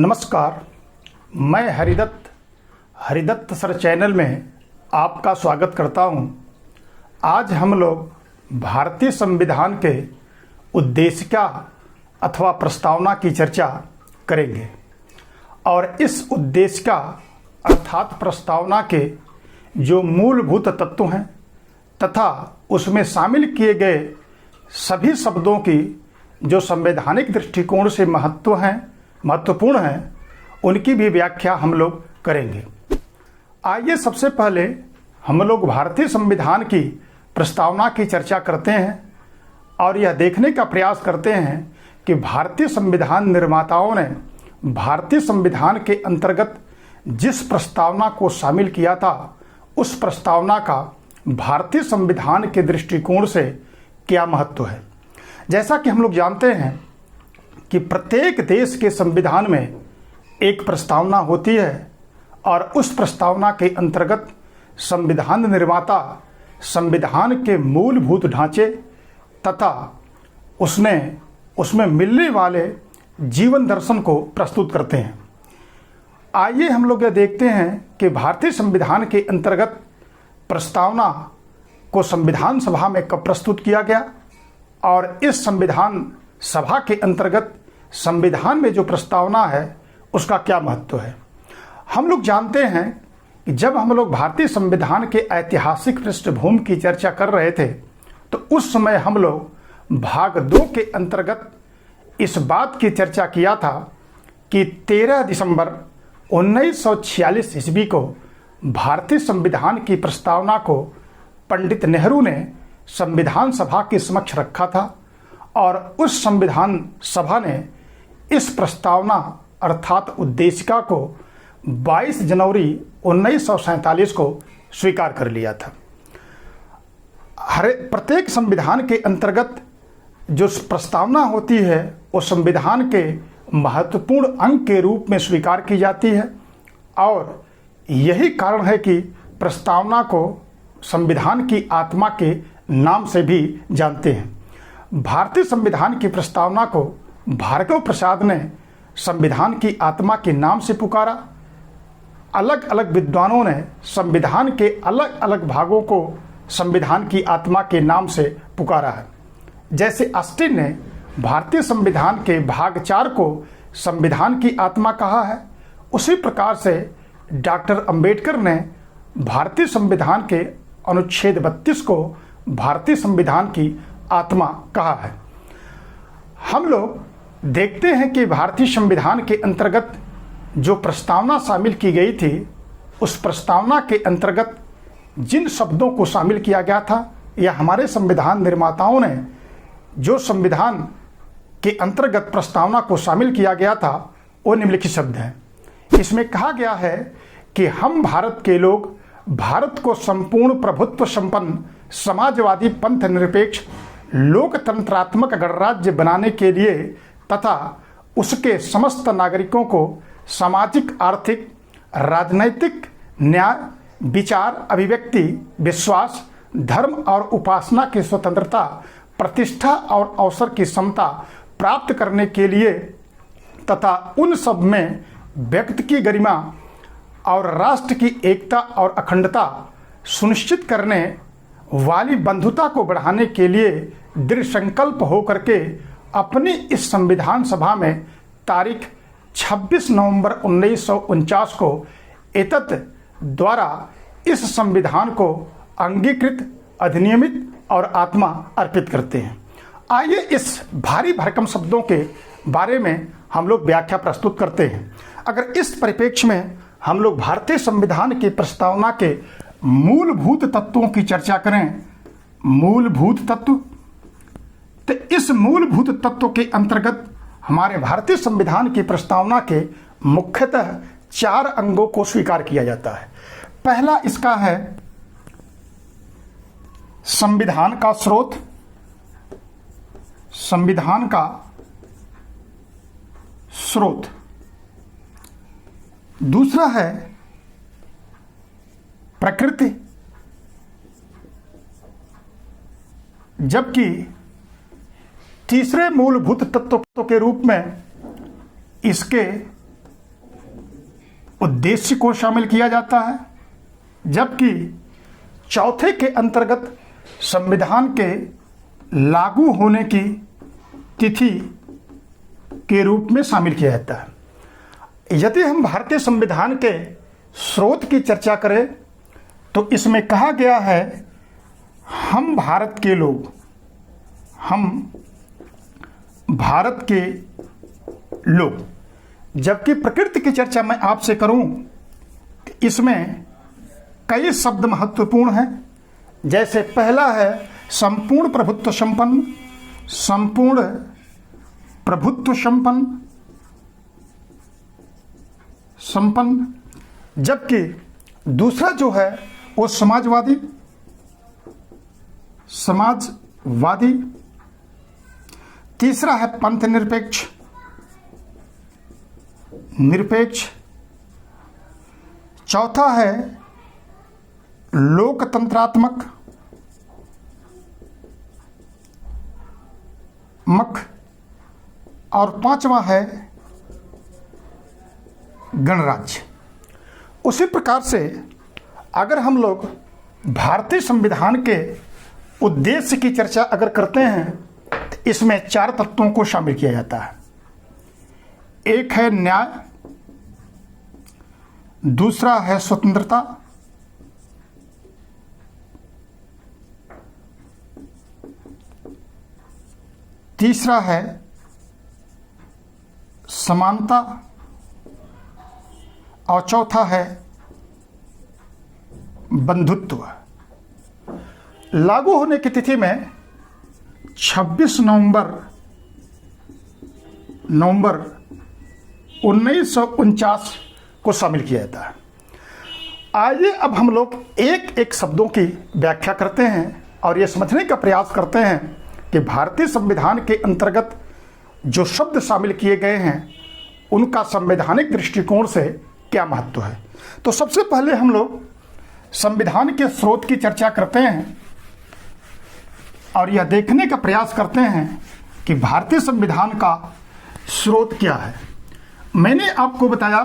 नमस्कार, मैं Haridatt sir channel में आपका स्वागत करता हूं। आज हम लोग भारतीय संविधान के उद्देशिका अथवा प्रस्तावना की चर्चा करेंगे और इस उद्देशिका अर्थात प्रस्तावना के जो मूलभूत तत्व हैं तथा उसमें शामिल किए गए सभी शब्दों की जो संवैधानिक दृष्टिकोण से महत्वपूर्ण हैं, उनकी भी व्याख्या हम लोग करेंगे। आइए सबसे पहले हम लोग भारतीय संविधान की प्रस्तावना की चर्चा करते हैं और यह देखने का प्रयास करते हैं कि भारतीय संविधान निर्माताओं ने भारतीय संविधान के अंतर्गत जिस प्रस्तावना को शामिल किया था, उस प्रस्तावना का भारतीय संविधान के दृष्टिकोण से क्या महत्व है। जैसा कि हम लोग जानते हैं कि प्रत्येक देश के संविधान में एक प्रस्तावना होती है और उस प्रस्तावना के अंतर्गत संविधान निर्माता संविधान के मूलभूत ढांचे तथा उसमें मिलने वाले जीवन दर्शन को प्रस्तुत करते हैं। आइए हम लोग यह देखते हैं कि भारतीय संविधान के अंतर्गत प्रस्तावना को संविधान सभा में कब प्रस्तुत किया गया और इस संविधान सभा के अंतर्गत संविधान में जो प्रस्तावना है उसका क्या महत्व है। हम लोग जानते हैं कि जब हम लोग भारतीय संविधान के ऐतिहासिक पृष्ठभूमि की चर्चा कर रहे थे तो उस समय हम लोग भाग 2 के अंतर्गत इस बात की चर्चा किया था कि 13 दिसंबर 1946 ईस्वी को भारतीय संविधान की प्रस्तावना को पंडित नेहरू ने संविधान सभा के समक्ष रखा था और उस संविधान सभा ने इस प्रस्तावना अर्थात उद्देशिका को 22 जनवरी 1947 को स्वीकार कर लिया था। प्रत्येक संविधान के अंतर्गत जो प्रस्तावना होती है वो संविधान के महत्वपूर्ण अंग के रूप में स्वीकार की जाती है और यही कारण है कि प्रस्तावना को संविधान की आत्मा के नाम से भी जानते हैं। भारतीय संविधान की प्रस्तावना को भार्गव प्रसाद ने संविधान की आत्मा के नाम से पुकारा। अलग अलग विद्वानों ने संविधान के अलग अलग भागों को संविधान की आत्मा के नाम से पुकारा है। जैसे ऑस्टिन ने भारतीय संविधान के भाग 4 को संविधान की आत्मा कहा है, उसी प्रकार से डॉक्टर अंबेडकर ने भारतीय संविधान के अनुच्छेद 32 को भारतीय संविधान की आत्मा कहा है। हम लोग देखते हैं कि भारतीय संविधान के अंतर्गत जो प्रस्तावना शामिल की गई थी, उस प्रस्तावना के अंतर्गत जिन शब्दों को शामिल किया गया था या हमारे संविधान निर्माताओं ने जो संविधान के अंतर्गत प्रस्तावना को शामिल किया गया था, वो निम्नलिखित शब्द हैं। इसमें कहा गया है कि हम भारत के लोग भारत को संपूर्ण प्रभुत्व संपन्न समाजवादी पंथ निरपेक्ष लोकतंत्रात्मक गणराज्य बनाने के लिए तथा उसके समस्त नागरिकों को सामाजिक, आर्थिक, राजनैतिक न्याय, विचार, अभिव्यक्ति, विश्वास, धर्म और उपासना की स्वतंत्रता, प्रतिष्ठा और अवसर की समता प्राप्त करने के लिए तथा उन सब में व्यक्ति की गरिमा और राष्ट्र की एकता और अखंडता सुनिश्चित करने वाली बंधुता को बढ़ाने के लिए दृढ़ संकल्प हो करके अपनी इस संविधान सभा में तारीख 26 नवंबर 1949 को एतत् द्वारा इस संविधान को अंगीकृत, अधिनियमित और आत्मा अर्पित करते हैं। आइए इस भारी भरकम शब्दों के बारे में हम लोग व्याख्या प्रस्तुत करते हैं। अगर इस परिप्रेक्ष्य में हम लोग भारतीय संविधान की प्रस्तावना के मूलभूत तत्वों की चर्चा करें, मूलभूत तत्व, तो इस मूलभूत तत्व के अंतर्गत हमारे भारतीय संविधान की प्रस्तावना के मुख्यतः 4 अंगों को स्वीकार किया जाता है। पहला इसका है संविधान का स्रोत, संविधान का स्रोत। दूसरा है प्रकृति, जबकि तीसरे मूलभूत तत्व के रूप में इसके उद्देश्य को शामिल किया जाता है, जबकि चौथे के अंतर्गत संविधान के लागू होने की तिथि के रूप में शामिल किया जाता है। यदि हम भारतीय संविधान के स्रोत की चर्चा करें तो इसमें कहा गया है हम भारत के लोग, हम भारत के लोग। जबकि प्रकृति की चर्चा मैं आपसे करूं तो इसमें कई शब्द महत्वपूर्ण हैं। जैसे पहला है संपूर्ण प्रभुत्व संपन्न, संपूर्ण प्रभुत्व संपन्न, जबकि दूसरा जो है वो समाजवादी, तीसरा है पंथ निरपेक्ष, चौथा है लोकतंत्रात्मक और पांचवा है गणराज्य। उसी प्रकार से अगर हम लोग भारतीय संविधान के उद्देश्य की चर्चा अगर करते हैं तो इसमें 4 तत्वों को शामिल किया जाता है। एक है न्याय, दूसरा है स्वतंत्रता, तीसरा है समानता और चौथा है बंधुत्व। लागू होने की तिथि में 26 नवंबर 1949 को शामिल किया जाता है। आइए अब हम लोग एक एक शब्दों की व्याख्या करते हैं और ये समझने का प्रयास करते हैं कि भारतीय संविधान के अंतर्गत जो शब्द शामिल किए गए हैं उनका संवैधानिक दृष्टिकोण से क्या महत्व है। तो सबसे पहले हम लोग संविधान के स्रोत की चर्चा करते हैं और यह देखने का प्रयास करते हैं कि भारतीय संविधान का स्रोत क्या है। मैंने आपको बताया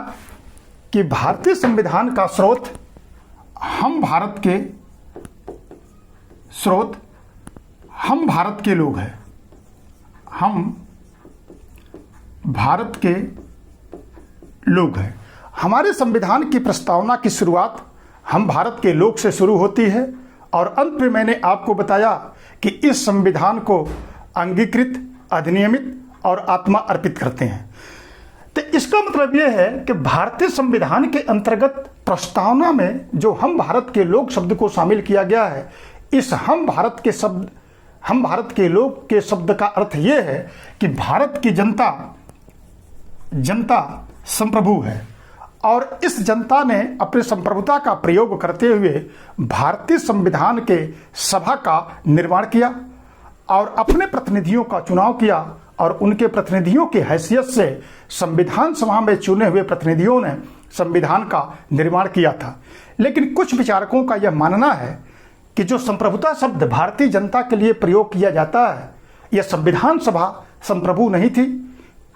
कि भारतीय संविधान का स्रोत हम भारत के लोग हैं, हम भारत के लोग हैं। हमारे संविधान की प्रस्तावना की शुरुआत हम भारत के लोग से शुरू होती है और अंत में मैंने आपको बताया कि इस संविधान को अंगीकृत, अधिनियमित और आत्मा अर्पित करते हैं। तो इसका मतलब यह है कि भारतीय संविधान के अंतर्गत प्रस्तावना में जो हम भारत के लोग शब्द को शामिल किया गया है, इस हम भारत के लोग के शब्द का अर्थ यह है कि भारत की जनता संप्रभु है और इस जनता ने अपने संप्रभुता का प्रयोग करते हुए भारतीय संविधान के सभा का निर्माण किया और अपने प्रतिनिधियों का चुनाव किया और उनके प्रतिनिधियों की हैसियत से संविधान सभा में चुने हुए प्रतिनिधियों ने संविधान का निर्माण किया था। लेकिन कुछ विचारकों का यह मानना है कि जो संप्रभुता शब्द भारतीय जनता के लिए प्रयोग किया जाता है, यह संविधान सभा संप्रभु नहीं थी,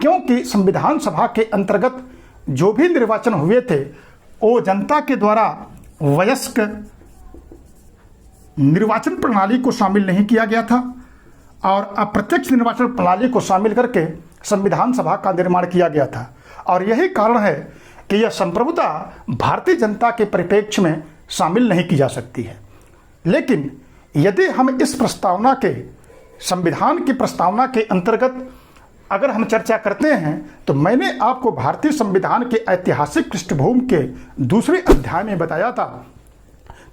क्योंकि संविधान सभा के अंतर्गत जो भी निर्वाचन हुए थे वो जनता के द्वारा वयस्क निर्वाचन प्रणाली को शामिल नहीं किया गया था और अप्रत्यक्ष निर्वाचन प्रणाली को शामिल करके संविधान सभा का निर्माण किया गया था। और यही कारण है कि यह संप्रभुता भारतीय जनता के परिप्रेक्ष्य में शामिल नहीं की जा सकती है। लेकिन यदि हम इस प्रस्तावना के संविधान की प्रस्तावना के अंतर्गत अगर हम चर्चा करते हैं तो मैंने आपको भारतीय संविधान के ऐतिहासिक पृष्ठभूमि के दूसरे अध्याय में बताया था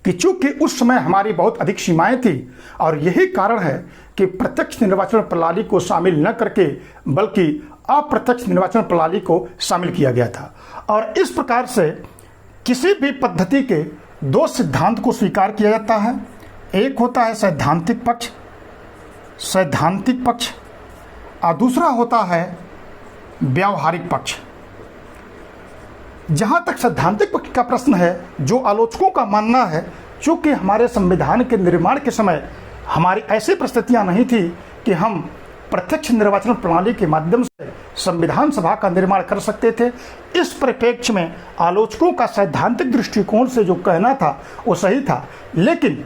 कि चूंकि उस समय हमारी बहुत अधिक सीमाएं थी और यही कारण है कि प्रत्यक्ष निर्वाचन प्रणाली को शामिल न करके बल्कि अप्रत्यक्ष निर्वाचन प्रणाली को शामिल किया गया था। और इस प्रकार से किसी भी पद्धति के 2 सिद्धांत को स्वीकार किया जाता है। एक होता है सैद्धांतिक पक्ष और दूसरा होता है व्यावहारिक पक्ष। जहां तक सैद्धांतिक पक्ष का प्रश्न है, जो आलोचकों का मानना है चूंकि हमारे संविधान के निर्माण के समय हमारी ऐसी परिस्थितियां नहीं थी कि हम प्रत्यक्ष निर्वाचन प्रणाली के माध्यम से संविधान सभा का निर्माण कर सकते थे। इस परिप्रेक्ष्य में आलोचकों का सैद्धांतिक दृष्टिकोण से जो कहना था वो सही था, लेकिन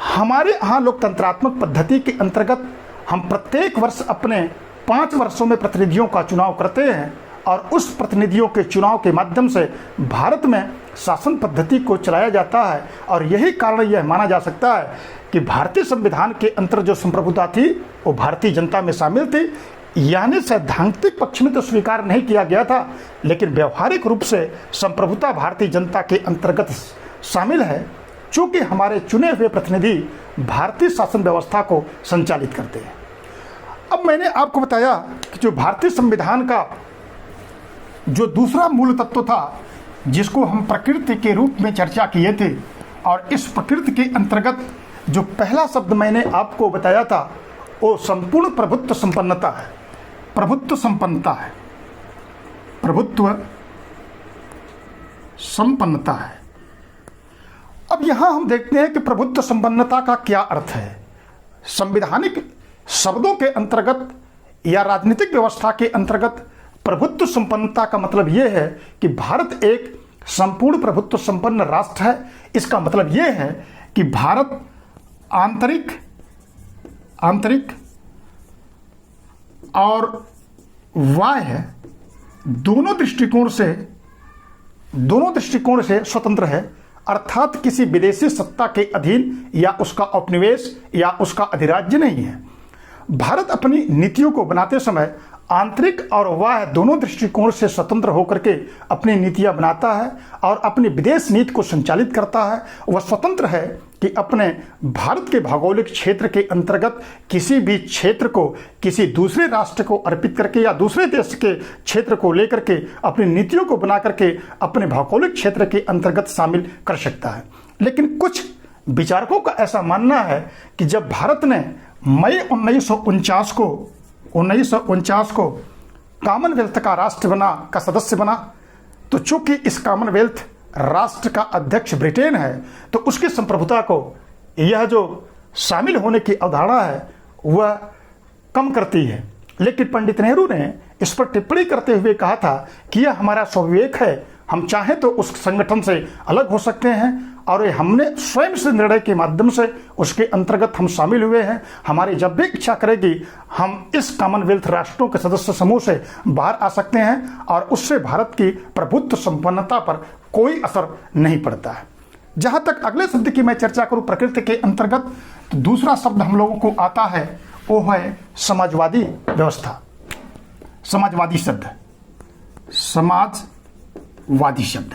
हमारे यहाँ लोकतंत्रात्मक पद्धति के अंतर्गत हम प्रत्येक वर्ष अपने 5 वर्षों में प्रतिनिधियों का चुनाव करते हैं और उस प्रतिनिधियों के चुनाव के माध्यम से भारत में शासन पद्धति को चलाया जाता है। और यही कारण यह माना जा सकता है कि भारतीय संविधान के अंतर जो संप्रभुता थी वो भारतीय जनता में शामिल थी, यानी सैद्धांतिक पक्ष में तो स्वीकार नहीं किया गया था, लेकिन व्यवहारिक रूप से संप्रभुता भारतीय जनता के अंतर्गत शामिल है, चूँकि हमारे चुने हुए प्रतिनिधि भारतीय शासन व्यवस्था को संचालित करते हैं। अब मैंने आपको बताया कि जो भारतीय संविधान का जो दूसरा मूल तत्व था जिसको हम प्रकृति के रूप में चर्चा किए थे, और इस प्रकृति के अंतर्गत जो पहला शब्द मैंने आपको बताया था वो संपूर्ण प्रभुत्व संपन्नता है, प्रभुत्व संपन्नता है, प्रभुत्व संपन्नता है। अब यहां हम देखते हैं कि प्रभुत्व संपन्नता का क्या अर्थ है। संवैधानिक शब्दों के अंतर्गत या राजनीतिक व्यवस्था के अंतर्गत प्रभुत्व संपन्नता का मतलब यह है कि भारत एक संपूर्ण प्रभुत्व संपन्न राष्ट्र है। इसका मतलब यह है कि भारत आंतरिक और बाह्य दोनों दृष्टिकोण से स्वतंत्र है, अर्थात किसी विदेशी सत्ता के अधीन या उसका उपनिवेश या उसका अधिराज्य नहीं है। भारत अपनी नीतियों को बनाते समय आंतरिक और बाह्य दोनों दृष्टिकोण से स्वतंत्र होकर के अपनी नीतियां बनाता है और अपनी विदेश नीति को संचालित करता है। वह स्वतंत्र है कि अपने भारत के भौगोलिक क्षेत्र के अंतर्गत किसी भी क्षेत्र को किसी दूसरे राष्ट्र को अर्पित करके या दूसरे देश के क्षेत्र को लेकर के अपनी नीतियों को बना करके अपने भौगोलिक क्षेत्र के अंतर्गत शामिल कर सकता है। लेकिन कुछ विचारकों का ऐसा मानना है कि जब भारत ने मई 1949 को कॉमनवेल्थ का राष्ट्र का सदस्य बना, तो चूंकि इस कॉमनवेल्थ राष्ट्र का अध्यक्ष ब्रिटेन है तो उसकी संप्रभुता को यह जो शामिल होने की अवधारणा है वह कम करती है। लेकिन पंडित नेहरू ने इस पर टिप्पणी करते हुए कहा था कि यह हमारा स्वविवेक है, हम चाहें तो उस संगठन से अलग हो सकते हैं और हमने स्वयं से निर्णय के माध्यम से उसके अंतर्गत हम शामिल हुए हैं। हमारी जब भी इच्छा करेगी हम इस कॉमनवेल्थ राष्ट्रों के सदस्य समूह से बाहर आ सकते हैं और उससे भारत की प्रभुत्व संपन्नता पर कोई असर नहीं पड़ता है। जहां तक अगले शब्द की मैं चर्चा करूं प्रकृति के अंतर्गत, तो दूसरा शब्द हम लोगों को आता है वो है समाजवादी व्यवस्था। समाजवादी शब्द।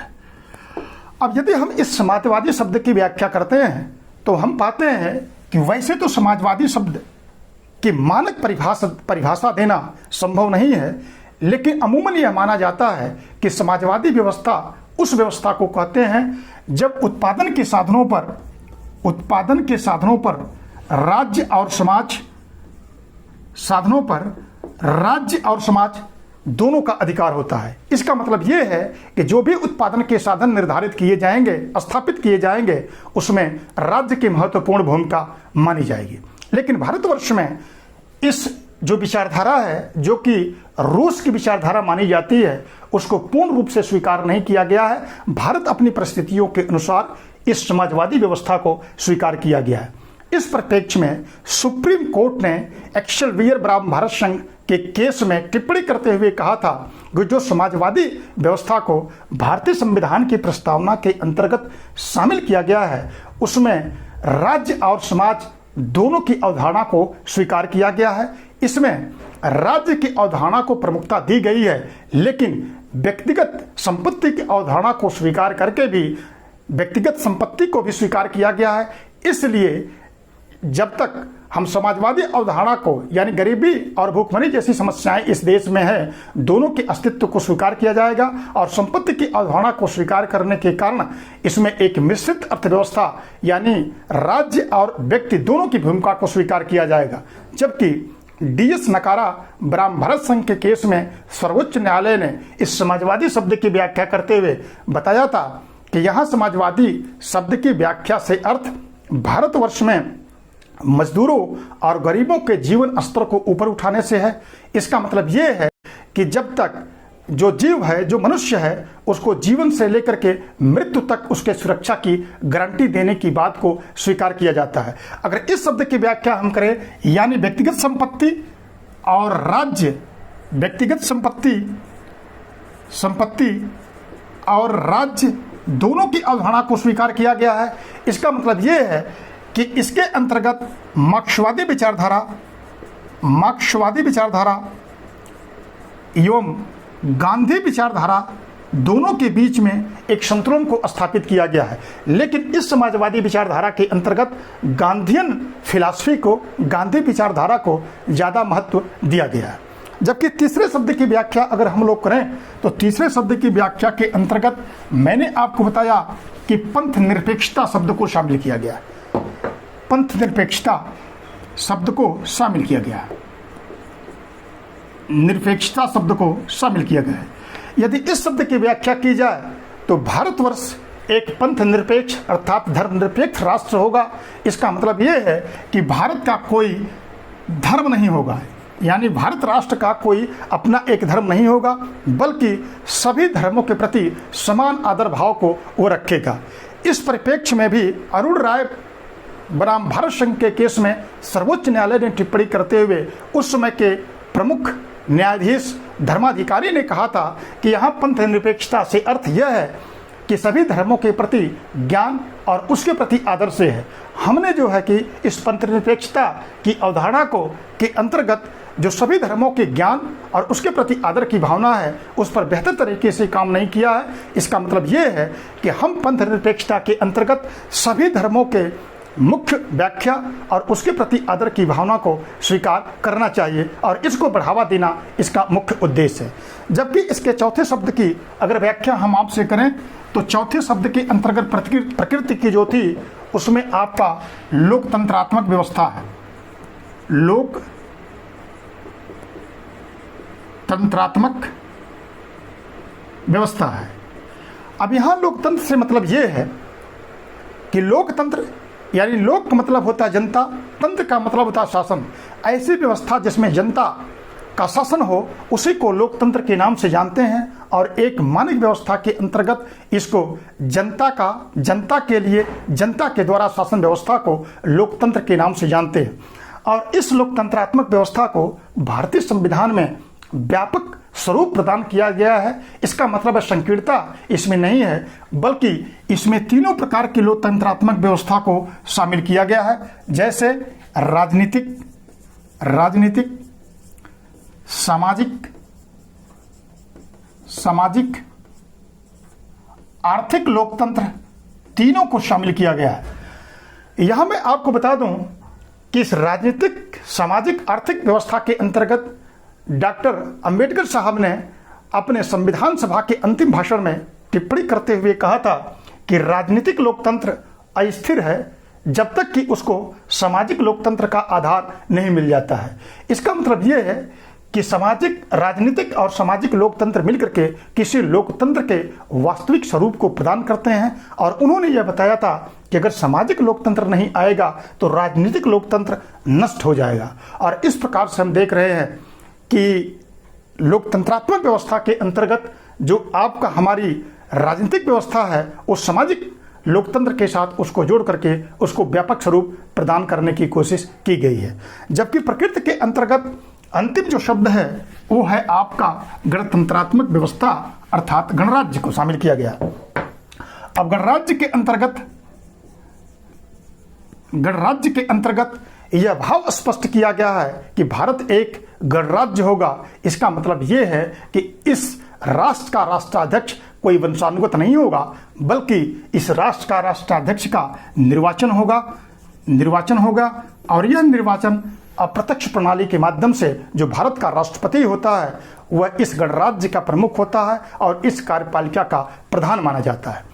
अब यदि हम इस समाजवादी शब्द की व्याख्या करते हैं तो हम पाते हैं कि वैसे तो समाजवादी शब्द की मानक परिभाषा देना संभव नहीं है, लेकिन अमूमन यह माना जाता है कि समाजवादी व्यवस्था उस व्यवस्था को कहते हैं जब उत्पादन के साधनों पर राज्य और समाज दोनों का अधिकार होता है। इसका मतलब यह है कि जो भी उत्पादन के साधन निर्धारित किए जाएंगे, स्थापित किए जाएंगे, उसमें राज्य की महत्वपूर्ण भूमिका मानी जाएगी। लेकिन भारतवर्ष में इस जो विचारधारा है, जो कि रूस की विचारधारा मानी जाती है, उसको पूर्ण रूप से स्वीकार नहीं किया गया है। भारत अपनी परिस्थितियों के अनुसार इस समाजवादी व्यवस्था को स्वीकार किया गया है। इस परिप्रेक्ष्य में सुप्रीम कोर्ट ने एक्सेलवियर बनाम भारत संघ के केस में टिप्पणी करते हुए कहा था कि जो समाजवादी व्यवस्था को भारतीय संविधान की प्रस्तावना के अंतर्गत शामिल किया गया है उसमें राज्य और समाज दोनों की अवधारणा को स्वीकार किया गया है। इसमें राज्य की अवधारणा को प्रमुखता दी गई है, लेकिन व्यक्तिगत संपत्ति की अवधारणा को स्वीकार करके भी व्यक्तिगत संपत्ति को भी स्वीकार किया गया है। इसलिए जब तक हम समाजवादी अवधारणा को यानी गरीबी और भूखमरी जैसी समस्याएं इस देश में है, दोनों के अस्तित्व को स्वीकार किया जाएगा और संपत्ति की अवधारणा को स्वीकार करने के कारण इसमें एक मिश्रित अर्थव्यवस्था यानी राज्य और व्यक्ति दोनों की भूमिका को स्वीकार किया जाएगा। जबकि DS नकारा बनाम भारत संघ के केस में सर्वोच्च न्यायालय ने इस समाजवादी शब्द की व्याख्या करते हुए बताया था कि यहाँ समाजवादी शब्द की व्याख्या से अर्थ भारतवर्ष में मजदूरों और गरीबों के जीवन स्तर को ऊपर उठाने से है। इसका मतलब ये है कि जब तक जो जीव है, जो मनुष्य है, उसको जीवन से लेकर के मृत्यु तक उसके सुरक्षा की गारंटी देने की बात को स्वीकार किया जाता है। अगर इस शब्द की व्याख्या हम करें, यानी व्यक्तिगत संपत्ति और राज्य, व्यक्तिगत संपत्ति और राज्य दोनों की अवधारणा को स्वीकार किया गया है। इसका मतलब यह है कि इसके अंतर्गत मार्क्सवादी विचारधारा एवं गांधी विचारधारा दोनों के बीच में एक संतुलन को स्थापित किया गया है। लेकिन इस समाजवादी विचारधारा के अंतर्गत गांधीयन फिलॉसफी को, गांधी विचारधारा को ज़्यादा महत्व दिया गया है। जबकि तीसरे शब्द की व्याख्या अगर हम लोग करें तो तीसरे शब्द की व्याख्या के अंतर्गत मैंने आपको बताया कि पंथ निरपेक्षता शब्द को शामिल किया गया है। पंथ निरपेक्षता शब्द को शामिल किया गया है, निरपेक्षता शब्द को शामिल किया गया है। यदि इस शब्द की व्याख्या की जाए तो भारतवर्ष एक पंथ निरपेक्ष अर्थात धर्मनिरपेक्ष राष्ट्र होगा। इसका मतलब यह है कि भारत का कोई धर्म नहीं होगा, यानी भारत राष्ट्र का कोई अपना एक धर्म नहीं होगा, बल्कि सभी धर्मों के प्रति समान आदर भाव को वो रखेगा। इस परिप्रेक्ष्य में भी अरुण राय बनाम भारत संघ के केस में सर्वोच्च न्यायालय ने टिप्पणी करते हुए उस समय के प्रमुख न्यायाधीश धर्माधिकारी ने कहा था कि यहाँ पंथ निरपेक्षता से अर्थ यह है कि सभी धर्मों के प्रति ज्ञान और उसके प्रति आदर से है। हमने जो है कि इस पंथ निरपेक्षता की अवधारणा को के अंतर्गत जो सभी धर्मों के ज्ञान और उसके प्रति आदर की भावना है, उस पर बेहतर तरीके से काम नहीं किया है। इसका मतलब ये है कि हम पंथ निरपेक्षता के अंतर्गत सभी धर्मों के मुख्य व्याख्या और उसके प्रति आदर की भावना को स्वीकार करना चाहिए और इसको बढ़ावा देना इसका मुख्य उद्देश्य है। जबकि इसके चौथे शब्द की अगर व्याख्या हम आपसे करें तो चौथे शब्द के अंतर्गत प्रकृति की जो थी उसमें आपका लोकतंत्रात्मक व्यवस्था है, लोकतंत्रात्मक व्यवस्था है। अब यहाँ लोकतंत्र से मतलब ये है कि लोकतंत्र यानी लोक का मतलब होता है जनता, तंत्र का मतलब होता है शासन। ऐसी व्यवस्था जिसमें जनता का शासन हो उसी को लोकतंत्र के नाम से जानते हैं और एक मानक व्यवस्था के अंतर्गत इसको जनता के लिए जनता के द्वारा शासन व्यवस्था को लोकतंत्र के नाम से जानते हैं। और इस लोकतंत्रात्मक व्यवस्था को भारतीय संविधान में व्यापक स्वरूप प्रदान किया गया है। इसका मतलब है संकीर्णता इसमें नहीं है, बल्कि इसमें तीनों प्रकार की लोकतंत्रात्मक व्यवस्था को शामिल किया गया है, जैसे राजनीतिक, सामाजिक, आर्थिक लोकतंत्र तीनों को शामिल किया गया है। यहां मैं आपको बता दूं कि इस राजनीतिक, सामाजिक, आर्थिक व्यवस्था के अंतर्गत डॉक्टर अंबेडकर साहब ने अपने संविधान सभा के अंतिम भाषण में टिप्पणी करते हुए कहा था कि राजनीतिक लोकतंत्र अस्थिर है जब तक कि उसको सामाजिक लोकतंत्र का आधार नहीं मिल जाता है। इसका मतलब यह है कि राजनीतिक और सामाजिक लोकतंत्र मिलकर के किसी लोकतंत्र के वास्तविक स्वरूप को प्रदान करते हैं। और उन्होंने यह बताया था कि अगर सामाजिक लोकतंत्र नहीं आएगा तो राजनीतिक लोकतंत्र नष्ट हो जाएगा। और इस प्रकार से हम देख रहे हैं कि लोकतंत्रात्मक व्यवस्था के अंतर्गत जो आपका हमारी राजनीतिक व्यवस्था है वो सामाजिक लोकतंत्र के साथ उसको जोड़ करके उसको व्यापक स्वरूप प्रदान करने की कोशिश की गई है। जबकि प्रकृति के अंतर्गत अंतिम जो शब्द है वो है आपका गणतंत्रात्मक व्यवस्था अर्थात गणराज्य को शामिल किया गया। अब गणराज्य के अंतर्गत यह भाव स्पष्ट किया गया है कि भारत एक गणराज्य होगा। इसका मतलब यह है कि इस राष्ट्र का राष्ट्राध्यक्ष कोई वंशानुगत नहीं होगा, बल्कि इस राष्ट्र का राष्ट्राध्यक्ष का निर्वाचन होगा और यह निर्वाचन अप्रत्यक्ष प्रणाली के माध्यम से जो भारत का राष्ट्रपति होता है वह इस गणराज्य का प्रमुख होता है और इस कार्यपालिका का प्रधान माना जाता है।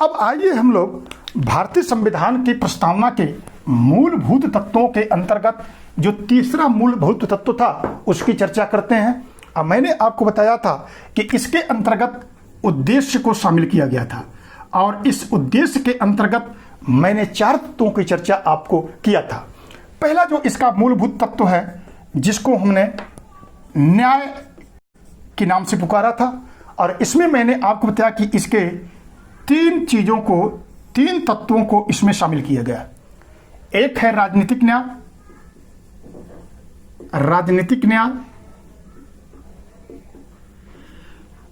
अब आइए हम लोग भारतीय संविधान की प्रस्तावना के मूलभूत तत्वों के अंतर्गत जो तीसरा मूलभूत तत्व था उसकी चर्चा करते हैं। अब मैंने आपको बताया था कि इसके अंतर्गत उद्देश्य को शामिल किया गया था और इस उद्देश्य के अंतर्गत मैंने 4 तत्वों की चर्चा आपको किया था। पहला जो इसका मूलभूत तत्व है, जिसको हमने न्याय के नाम से पुकारा था, और इसमें मैंने आपको बताया कि इसके 3 चीजों को, 3 तत्वों को इसमें शामिल किया गया। एक है राजनीतिक न्याय, राजनीतिक न्याय,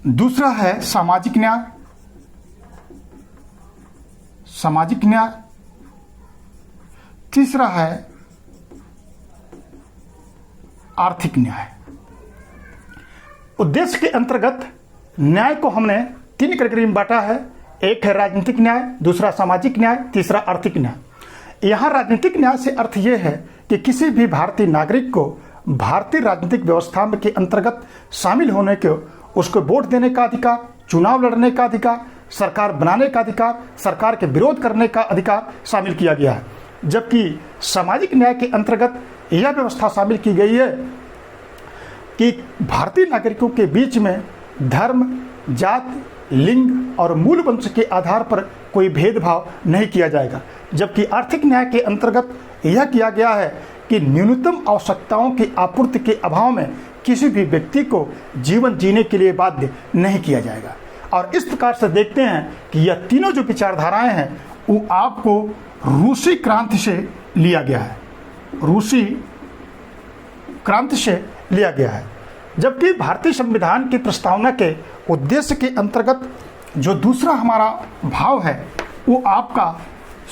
दूसरा है सामाजिक न्याय, सामाजिक न्याय, तीसरा है आर्थिक न्याय। उद्देश्य के अंतर्गत न्याय को हमने 3 कैटेगरी में बांटा है। एक है राजनीतिक न्याय, दूसरा सामाजिक न्याय, तीसरा आर्थिक न्याय। यहाँ राजनीतिक न्याय से अर्थ यह है कि किसी भी भारतीय नागरिक को भारतीय राजनीतिक व्यवस्था के अंतर्गत शामिल होने के, उसको वोट देने का अधिकार, चुनाव लड़ने का अधिकार, सरकार बनाने का अधिकार, सरकार के विरोध करने का अधिकार शामिल किया गया है। जबकि सामाजिक न्याय के अंतर्गत यह व्यवस्था शामिल की गई है कि भारतीय नागरिकों के बीच में धर्म, जात, लिंग और मूल वंश के आधार पर कोई भेदभाव नहीं किया जाएगा। जबकि आर्थिक न्याय के अंतर्गत यह किया गया है कि न्यूनतम आवश्यकताओं की आपूर्ति के अभाव में किसी भी व्यक्ति को जीवन जीने के लिए बाध्य नहीं किया जाएगा। और इस प्रकार से देखते हैं कि यह तीनों जो विचारधाराएं हैं वो आपको रूसी क्रांति से लिया गया है, रूसी क्रांति से लिया गया है। जबकि भारतीय संविधान की प्रस्तावना के उद्देश्य के अंतर्गत जो दूसरा हमारा भाव है वो आपका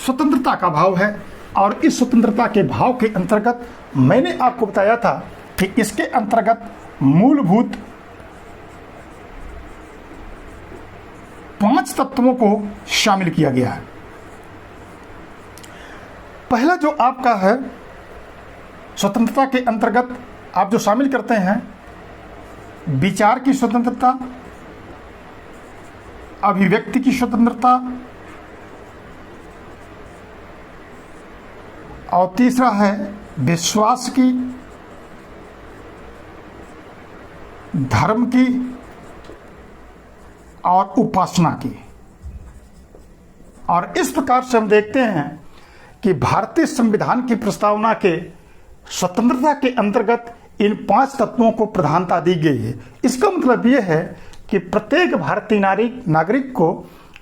स्वतंत्रता का भाव है। और इस स्वतंत्रता के भाव के अंतर्गत मैंने आपको बताया था कि इसके अंतर्गत मूलभूत 5 तत्वों को शामिल किया गया है। पहला जो आपका है स्वतंत्रता के अंतर्गत आप जो शामिल करते हैं, विचार की स्वतंत्रता, अभिव्यक्ति की स्वतंत्रता, और तीसरा है विश्वास की, धर्म की और उपासना की। और इस प्रकार से हम देखते हैं कि भारतीय संविधान की प्रस्तावना के स्वतंत्रता के अंतर्गत इन 5 तत्वों को प्रधानता दी गई है। इसका मतलब यह है कि प्रत्येक भारतीय नागरिक को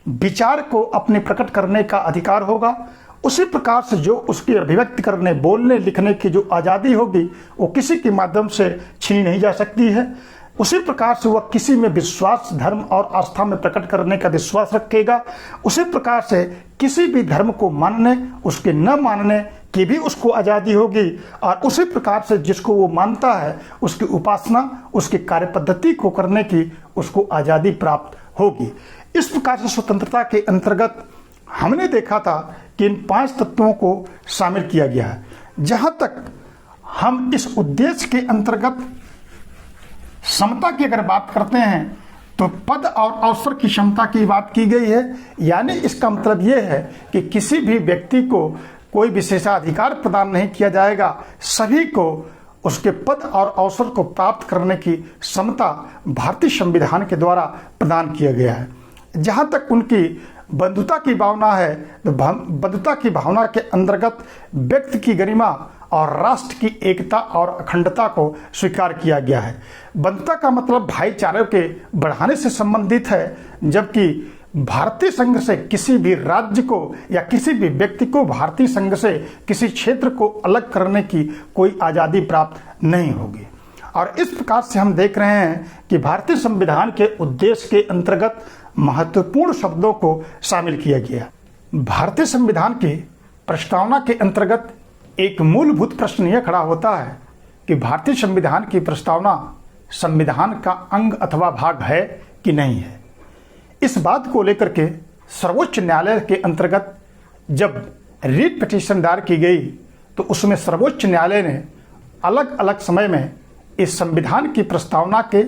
विचार को अपने प्रकट करने का अधिकार होगा। उसी प्रकार से जो उसकी अभिव्यक्ति करने, बोलने, लिखने की जो आज़ादी होगी वो किसी के माध्यम से छीनी नहीं जा सकती है। उसी प्रकार से वह किसी में विश्वास, धर्म और आस्था में प्रकट करने का विश्वास रखेगा। उसी प्रकार से किसी भी धर्म को मानने, उसके न मानने की भी उसको आज़ादी होगी। और उसी प्रकार से जिसको वो मानता है उसकी उपासना, उसकी कार्य पद्धति को करने की उसको आज़ादी प्राप्त होगी। इस प्रकार से स्वतंत्रता के अंतर्गत हमने देखा था कि इन 5 तत्वों को शामिल किया गया है। जहाँ तक हम इस उद्देश्य के अंतर्गत समता की अगर बात करते हैं तो पद और अवसर की क्षमता की बात की गई है। यानी इसका मतलब यह है कि किसी भी व्यक्ति को कोई विशेषाधिकार प्रदान नहीं किया जाएगा, सभी को उसके पद और अवसर को प्राप्त करने की क्षमता भारतीय संविधान के द्वारा प्रदान किया गया है। जहाँ तक उनकी बंधुता की भावना है तो बंधुता की भावना के अंतर्गत व्यक्ति की गरिमा और राष्ट्र की एकता और अखंडता को स्वीकार किया गया है। बंधुता का मतलब भाईचारे के बढ़ाने से संबंधित है, जबकि भारतीय संघ से किसी भी राज्य को या किसी भी व्यक्ति को भारतीय संघ से किसी क्षेत्र को अलग करने की कोई आज़ादी प्राप्त नहीं होगी। और इस प्रकार से हम देख रहे हैं कि भारतीय संविधान के उद्देश्य के अंतर्गत महत्वपूर्ण शब्दों को शामिल किया गया। भारतीय संविधान की प्रस्तावना के अंतर्गत एक मूलभूत प्रश्न यह खड़ा होता है कि भारतीय संविधान की प्रस्तावना संविधान का अंग अथवा भाग है कि नहीं है। इस बात को लेकर के सर्वोच्च न्यायालय के अंतर्गत जब रीट पिटीशन दायर की गई तो उसमें सर्वोच्च न्यायालय ने अलग अलग समय में इस संविधान की प्रस्तावना के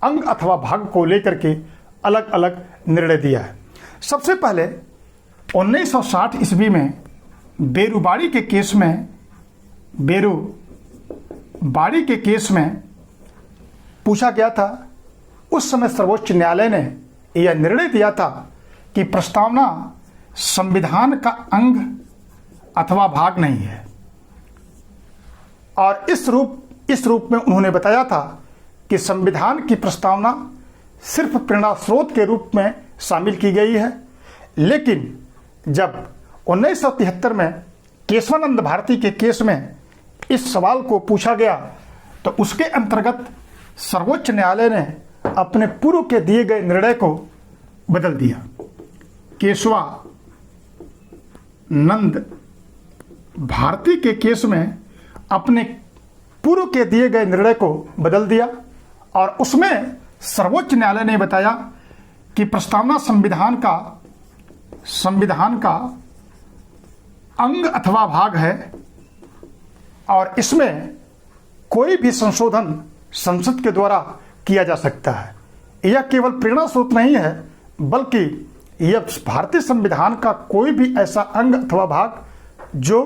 अंग अथवा भाग को लेकर के अलग अलग निर्णय दिया है। सबसे पहले 1960 ईस्वी में बेरूबाड़ी के केस में पूछा गया था। उस समय सर्वोच्च न्यायालय ने यह निर्णय दिया था कि प्रस्तावना संविधान का अंग अथवा भाग नहीं है। और इस रूप में उन्होंने बताया था कि संविधान की प्रस्तावना सिर्फ प्रेरणा स्रोत के रूप में शामिल की गई है। लेकिन जब 1973 में केशवानंद भारती के केस में इस सवाल को पूछा गया तो उसके अंतर्गत सर्वोच्च न्यायालय ने अपने पूर्व के दिए गए निर्णय को बदल दिया। केशवानंद भारती के केस में अपने पूर्व के दिए गए निर्णय को बदल दिया और उसमें सर्वोच्च न्यायालय ने बताया कि प्रस्तावना संविधान का अंग अथवा भाग है और इसमें कोई भी संशोधन संसद के द्वारा किया जा सकता है। यह केवल प्रेरणा स्रोत नहीं है, बल्कि यह भारतीय संविधान का कोई भी ऐसा अंग अथवा भाग जो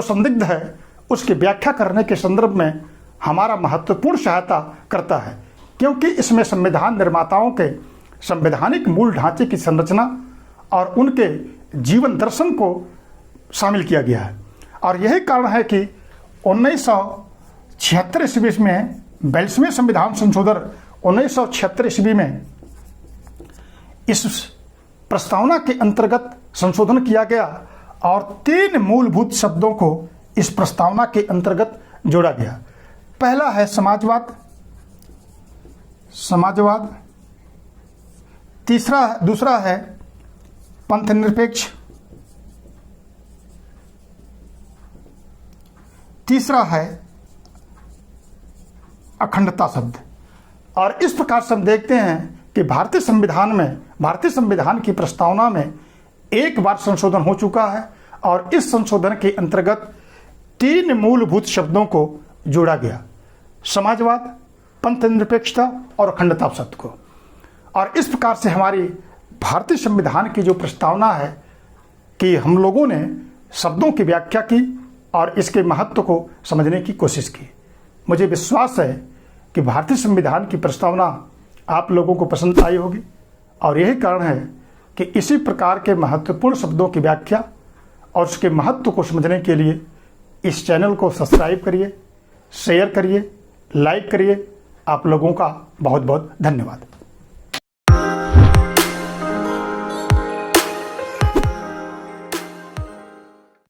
संदिग्ध है उसकी व्याख्या करने के संदर्भ में हमारा महत्वपूर्ण सहायता करता है, क्योंकि इसमें संविधान निर्माताओं के संवैधानिक मूल ढांचे की संरचना और उनके जीवन दर्शन को शामिल किया गया है। और यही कारण है कि 1976 ईस्वी में 42वें संविधान संशोधन 1976 ईस्वी में इस प्रस्तावना के अंतर्गत संशोधन किया गया और 3 मूलभूत शब्दों को इस प्रस्तावना के अंतर्गत जोड़ा गया। पहला है समाजवाद, दूसरा है पंथ निरपेक्ष, तीसरा है अखंडता शब्द। और इस प्रकार से हम देखते हैं कि भारतीय संविधान की प्रस्तावना में एक बार संशोधन हो चुका है और इस संशोधन के अंतर्गत 3 मूलभूत शब्दों को जोड़ा गया, समाजवाद, पंथ निरपेक्षता और अखंडता शब्द को। और इस प्रकार से हमारी भारतीय संविधान की जो प्रस्तावना है कि हम लोगों ने शब्दों की व्याख्या की और इसके महत्व को समझने की कोशिश की। मुझे विश्वास है कि भारतीय संविधान की प्रस्तावना आप लोगों को पसंद आई होगी और यही कारण है कि इसी प्रकार के महत्वपूर्ण शब्दों की व्याख्या और उसके महत्व को समझने के लिए इस चैनल को सब्सक्राइब करिए, शेयर करिए, लाइक करिए। आप लोगों का बहुत बहुत धन्यवाद।